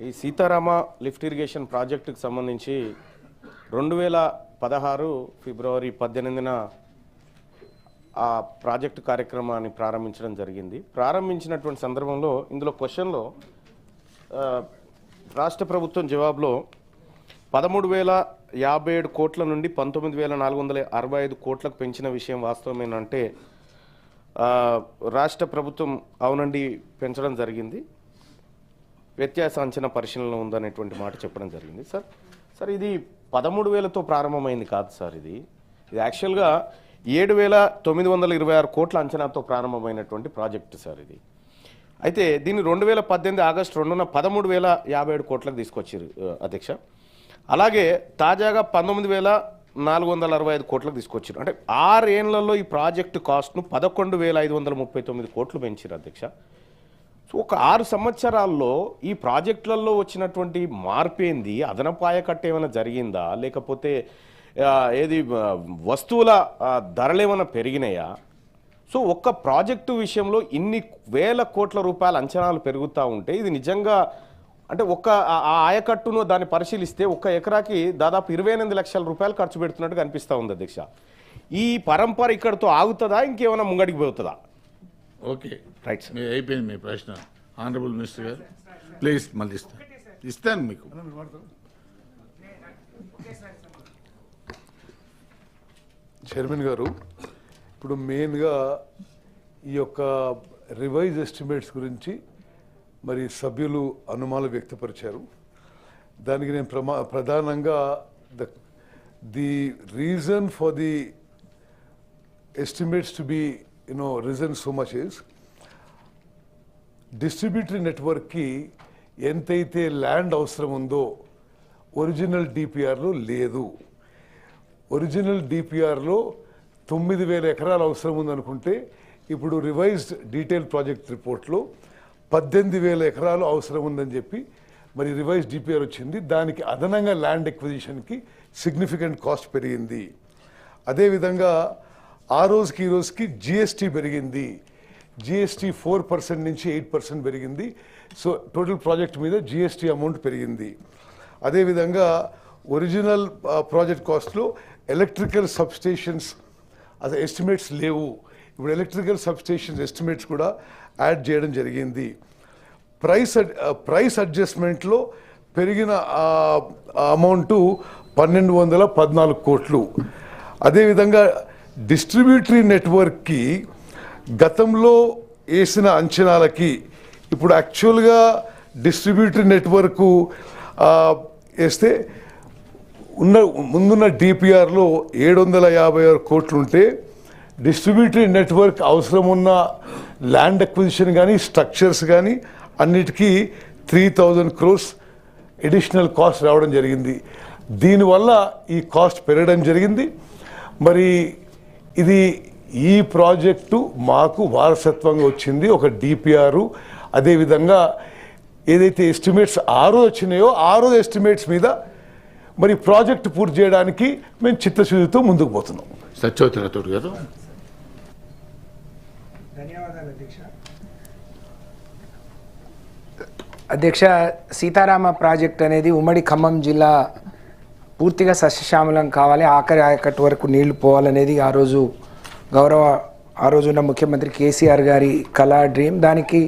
ఈ Sitarama lift irrigation ప్రాజెక్టుకు సంబంధించి 2016 ఫిబ్రవరి 18న ఆ ప్రాజెక్టు కార్యక్రమాన్ని ప్రారంభించడం జరిగింది. ప్రారంభించినటువంటి సందర్భంలో ఇందులో క్వశ్చన్లో రాష్ట్ర ప్రభుత్వం జవాబులో 13,057 కోట్ల నుండి 19,465 కోట్లకు పెంచిన విషయం వాస్తవమేనంటే రాష్ట్ర ప్రభుత్వం అవునండి పెంచడం జరిగింది, వ్యత్యాస అంచనా పరిశీలనలో ఉందనేటువంటి మాట చెప్పడం జరిగింది. సార్ ఇది 13,000తో ప్రారంభమైంది కాదు సార్, ఇది యాక్చువల్గా 7,926 కోట్ల అంచనాతో ప్రారంభమైనటువంటి ప్రాజెక్టు సార్ ఇది. అయితే దీన్ని 2018 ఆగస్టు 2న 13,057 కోట్లకు తీసుకొచ్చారు అధ్యక్ష. అలాగే తాజాగా 19,465 కోట్లకు తీసుకొచ్చారు. అంటే 6 ఏళ్లలో ఈ ప్రాజెక్టు కాస్ట్ను 11,539 కోట్లు పెంచారు అధ్యక్ష. సో ఒక 6 సంవత్సరాల్లో ఈ ప్రాజెక్టులలో వచ్చినటువంటి మార్పు ఏంది? అదనపు ఆయకట్టు ఏమైనా జరిగిందా, లేకపోతే ఏది వస్తువుల ధరలు ఏమైనా పెరిగినాయా? సో ఒక్క ప్రాజెక్టు విషయంలో ఇన్ని వేల కోట్ల రూపాయల అంచనాలు పెరుగుతూ ఉంటే ఇది నిజంగా అంటే ఒక్క ఆ ఆయకట్టును దాన్ని పరిశీలిస్తే ఒక్క ఎకరాకి దాదాపు 28 లక్షల రూపాయలు ఖర్చు పెడుతున్నట్టు కనిపిస్తూ ఉంది అధ్యక్ష. ఈ పరంపర ఇక్కడతో ఆగుతుందా, ఇంకేమైనా ముంగడికి పోతుందా? ఓకే, రైట్ సార్, అయిపోయింది మీ ప్రశ్న. ఆనరబుల్ మినిస్టర్ గారు ప్లీజ్ మళ్ళీ ఇస్తాను మీకు. చైర్మన్ గారు, ఇప్పుడు మెయిన్గా ఈ యొక్క రివైజ్ ఎస్టిమేట్స్ గురించి మరి సభ్యులు అనుమానాలు వ్యక్తపరిచారు. దానికి నేను ప్రధానంగా the reason for the estimates to be reason so much is distributary నెట్వర్క్కి ఎంతైతే ల్యాండ్ అవసరం ఉందో ఒరిజినల్ డిపిఆర్లో లేదు. ఒరిజినల్ డిపిఆర్లో 9,000 ఎకరాలు అవసరం ఉందనుకుంటే ఇప్పుడు రివైజ్డ్ డీటెయిల్ ప్రాజెక్ట్ రిపోర్ట్లో 18,000 ఎకరాలు అవసరం ఉందని చెప్పి మరి రివైజ్డ్ డిపిఆర్ వచ్చింది. దానికి అదనంగా ల్యాండ్ ఎక్విజిషన్కి సిగ్నిఫికెంట్ కాస్ట్ పెరిగింది. అదేవిధంగా ఆ రోజుకి ఈ రోజుకి జిఎస్టీ పెరిగింది. జిఎస్టీ 4% నుంచి 8% పెరిగింది. సో టోటల్ ప్రాజెక్ట్ మీద జిఎస్టీ అమౌంట్ పెరిగింది. అదేవిధంగా ఒరిజినల్ ప్రాజెక్ట్ కాస్ట్లో ఎలక్ట్రికల్ సబ్స్టేషన్స్ అసలు ఎస్టిమేట్స్ లేవు. ఇప్పుడు ఎలక్ట్రికల్ సబ్స్టేషన్స్ ఎస్టిమేట్స్ కూడా యాడ్ చేయడం జరిగింది. ప్రైస్ అడ్జస్ట్మెంట్లో పెరిగిన అమౌంటు 1,214 కోట్లు. అదేవిధంగా డిస్ట్రిబ్యూటరీ నెట్వర్క్కి గతంలో వేసిన అంచనాలకి ఇప్పుడు యాక్చువల్గా డిస్ట్రిబ్యూటరీ నెట్వర్క్ వేస్తే ముందున్న డిపిఆర్లో 756 కోట్లు ఉంటే డిస్ట్రిబ్యూటరీ నెట్వర్క్ అవసరం ఉన్న ల్యాండ్ అక్విజిషన్ కానీ స్ట్రక్చర్స్ కానీ అన్నిటికీ 3,000 crores ఎడిషనల్ కాస్ట్ రావడం జరిగింది. దీనివల్ల ఈ కాస్ట్ పెరగడం జరిగింది. మరి ఇది ఈ ప్రాజెక్టు మాకు వారసత్వంగా వచ్చింది ఒక డిపిఆర్. అదేవిధంగా ఏదైతే ఎస్టిమేట్స్ 6 వచ్చినాయో 6 ఎస్టిమేట్స్ మీద మరి ప్రాజెక్టు పూర్తి చేయడానికి మేము చిత్తశుద్ధితో ముందుకు పోతున్నాం. సత్యవతి రాథోడ్ గారు. ధన్యవాదాలు అధ్యక్ష. అధ్యక్ష, సీతారామ ప్రాజెక్ట్ అనేది ఉమ్మడి ఖమ్మం జిల్లా పూర్తిగా సస్యశ్యామలం కావాలి, ఆఖరి ఆయకట్టు వరకు నీళ్లు పోవాలనేది ఆ రోజున్న ముఖ్యమంత్రి కేసీఆర్ గారి కళ, డ్రీమ్. దానికి